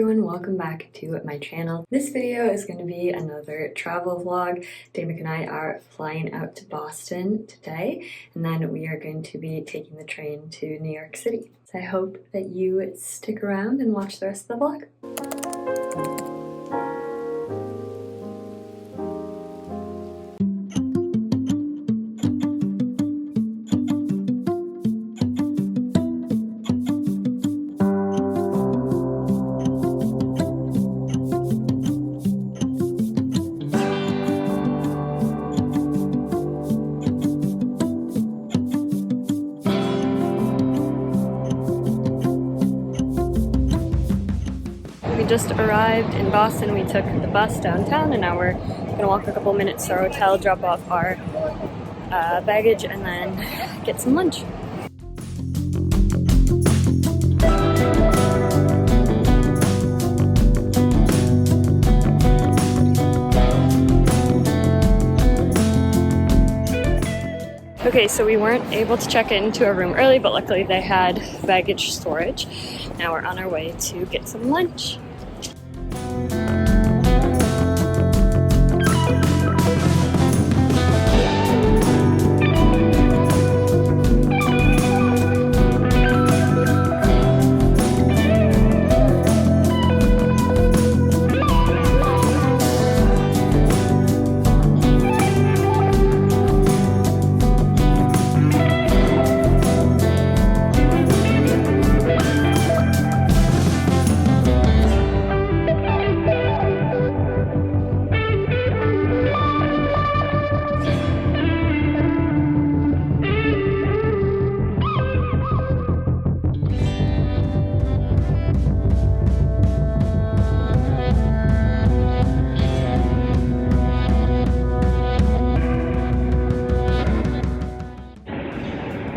everyone, welcome back to my channel. This video is going to be another travel vlog. Damon and I are flying out to Boston today, and then we are going to be taking the train to New York City. So I hope that you stick around and watch the rest of the vlog. We just arrived in Boston. We took the bus downtown and now we're gonna walk a couple minutes to our hotel, drop off our baggage, and then get some lunch. Okay, so we weren't able to check into a room early, but luckily they had baggage storage. Now we're on our way to get some lunch.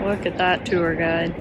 Look at that tour guide.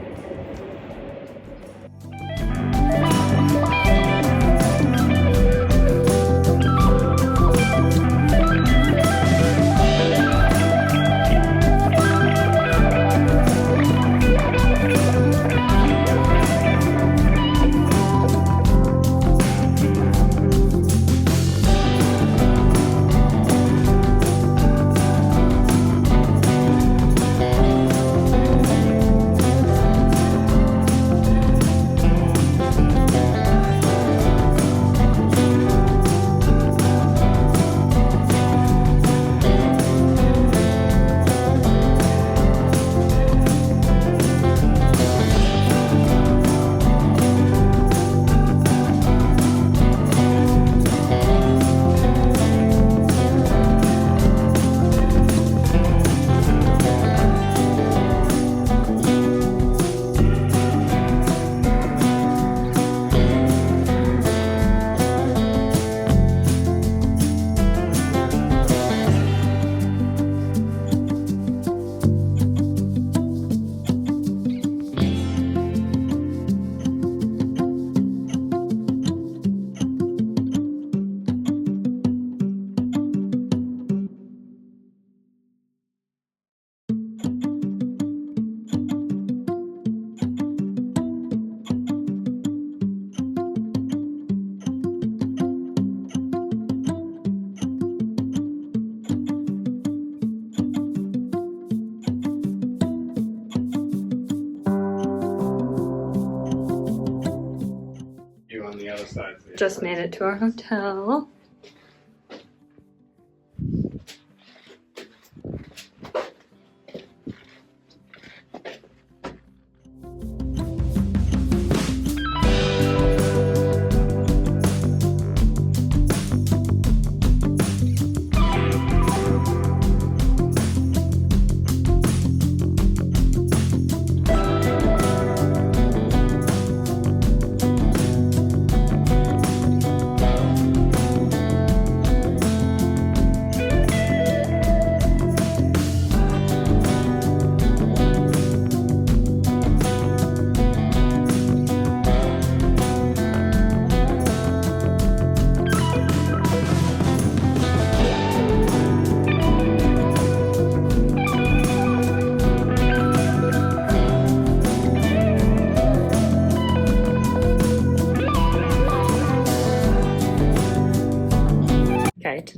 Just made it to our hotel.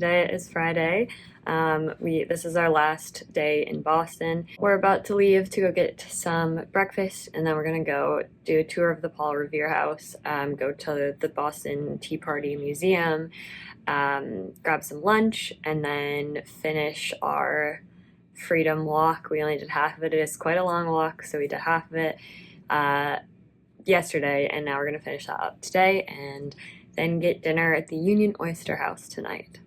today is Friday. This is our last day in Boston. We're about to leave to go get some breakfast, and then we're gonna go do a tour of the Paul Revere House, go to the Boston Tea Party Museum, grab some lunch, and then finish our Freedom Walk. We only did half of it. It is quite a long walk, so we did half of it yesterday, and now we're gonna finish that up today and then get dinner at the Union Oyster House tonight.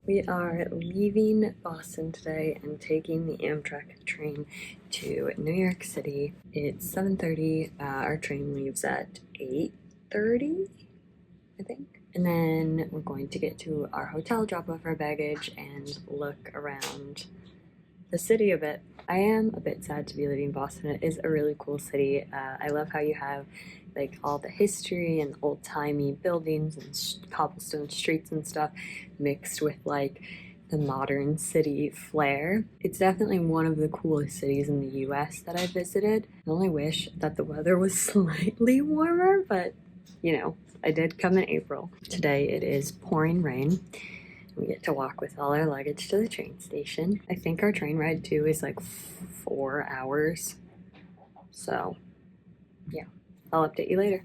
We are leaving Boston today and taking the Amtrak train to New York City. It's 7:30. Our train leaves at 8:30, I think. And then we're going to get to our hotel, drop off our baggage, and look around the city a bit. I am a bit sad to be leaving Boston. It is a really cool city. I love how you have like all the history and old-timey buildings and cobblestone streets and stuff mixed with like the modern city flair. It's definitely one of the coolest cities in the US that I've visited. I only wish that the weather was slightly warmer, but you know, I did come in April. Today it is pouring rain. We get to walk with all our luggage to the train station. I think our train ride too is like 4 hours. So yeah, I'll update you later.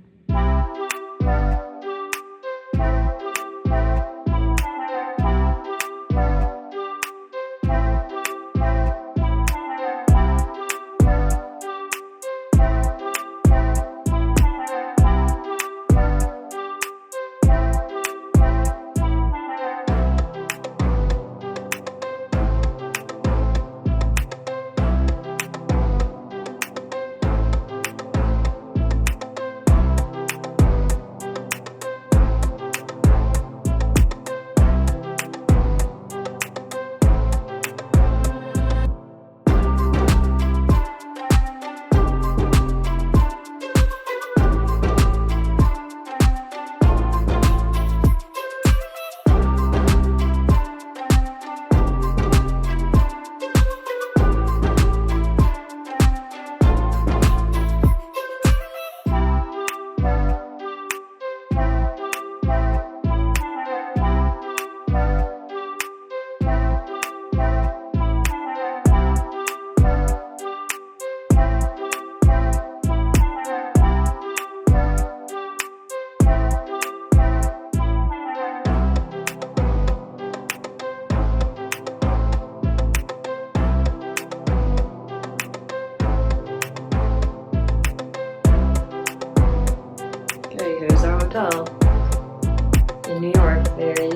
Very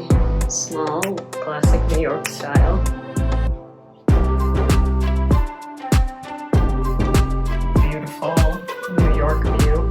small, classic New York style. Beautiful New York view.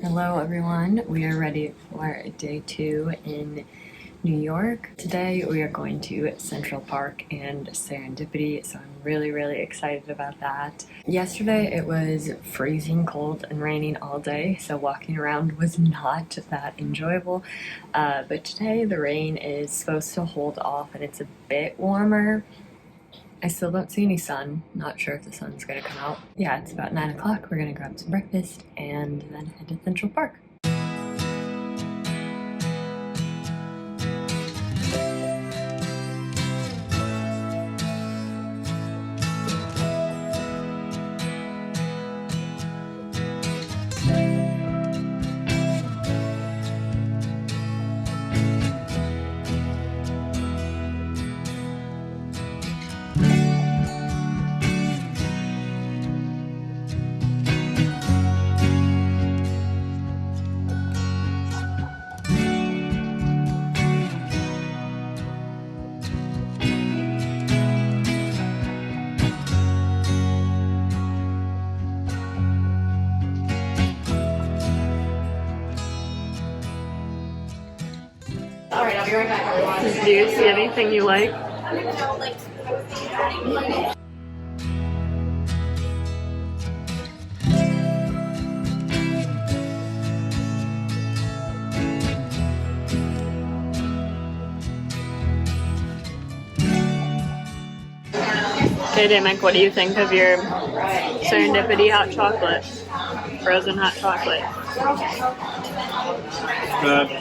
Hello everyone, we are ready for day 2 in New York. Today we are going to Central Park and Serendipity, so I'm really excited about that. Yesterday it was freezing cold and raining all day, so walking around was not that enjoyable. But today the rain is supposed to hold off and it's a bit warmer. I still don't see any sun. Not sure if the sun's gonna come out. Yeah, it's about 9 o'clock. We're gonna grab some breakfast and then head to Central Park. Alright, I'll be right back, everyone. Do you see anything you like? Okay, Damek, what do you think of your Serendipity hot chocolate? Frozen hot chocolate. Good.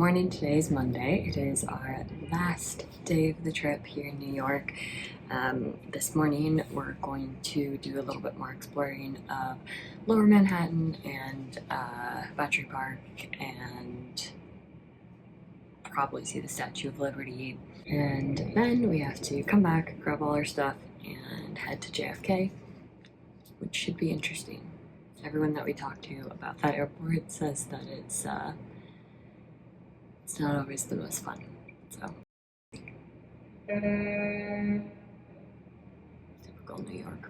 morning. Today is Monday. It is our last day of the trip here in New York. This morning we're going to do a little bit more exploring of Lower Manhattan and Battery Park, and probably see the Statue of Liberty. And then we have to come back, grab all our stuff, and head to JFK, which should be interesting. Everyone that we talk to about that airport says that it's not always the most fun. So typical New York.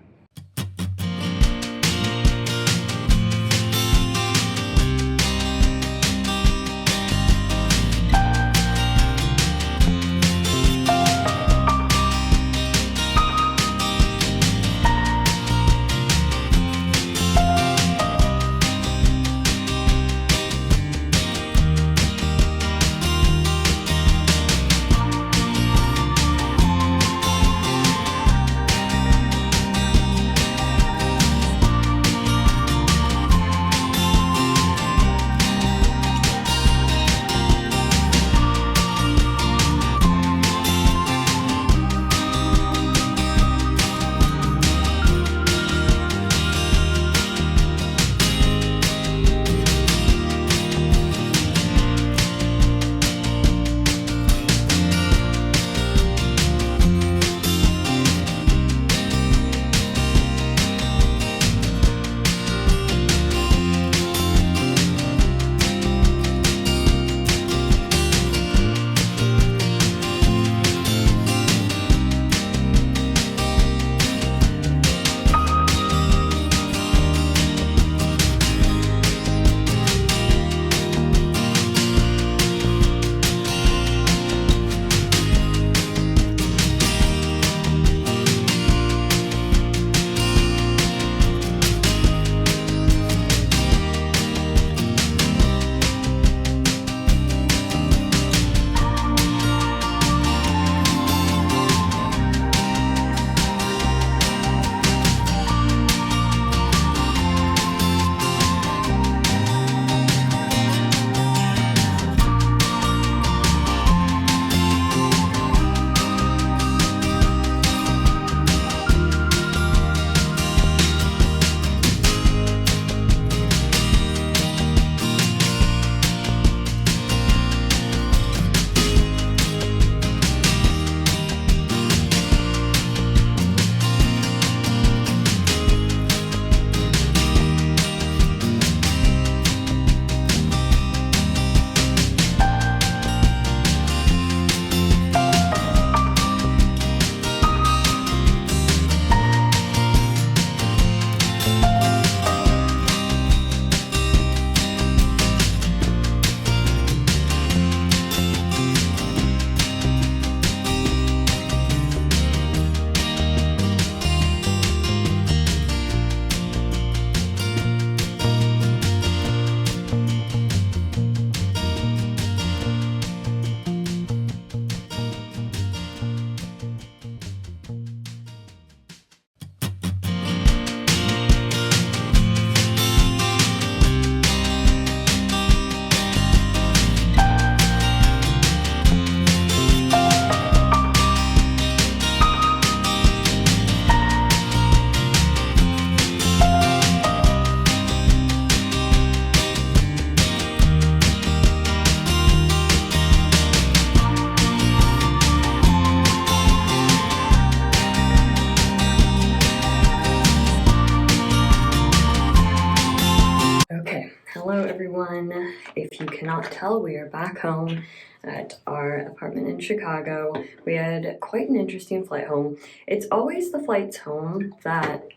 Hello everyone. If you cannot tell, we are back home at our apartment in Chicago. We had quite an interesting flight home. It's always the flights home that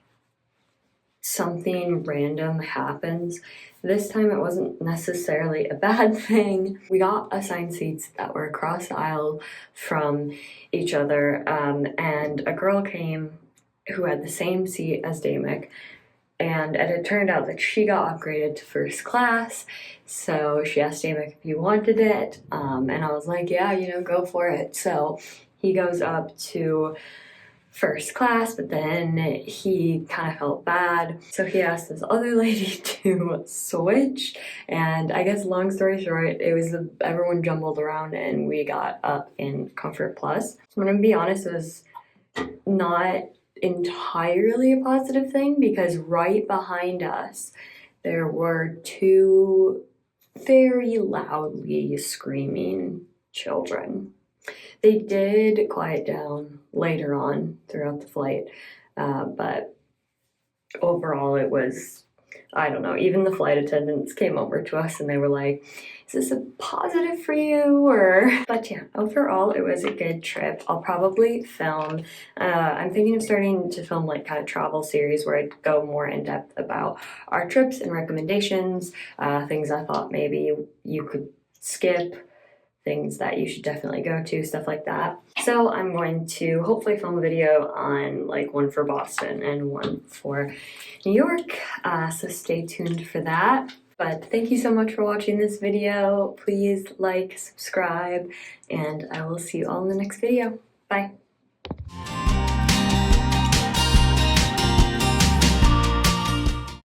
something random happens. This time it wasn't necessarily a bad thing. We got assigned seats that were across the aisle from each other, and a girl came who had the same seat as Damick. And it had turned out that she got upgraded to first class, so she asked Damick if he wanted it, and I was like, yeah, go for it. So he goes up to first class, but then he kind of felt bad, so he asked this other lady to switch. And I guess long story short, it was everyone jumbled around and we got up in Comfort Plus. So I'm gonna be honest, it was not entirely a positive thing because right behind us there were two very loudly screaming children. They did quiet down later on throughout the flight, but overall it was, I don't know, even the flight attendants came over to us and they were like, is this a positive for you? But yeah, overall it was a good trip. I'll probably film, I'm thinking of starting to film like kind of travel series where I go more in depth about our trips and recommendations, things I thought maybe you could skip, things that you should definitely go to, stuff like that. So I'm going to hopefully film a video on like one for Boston and one for New York, so stay tuned for that. But thank you so much for watching this video. Please like, subscribe, and I will see you all in the next video. Bye.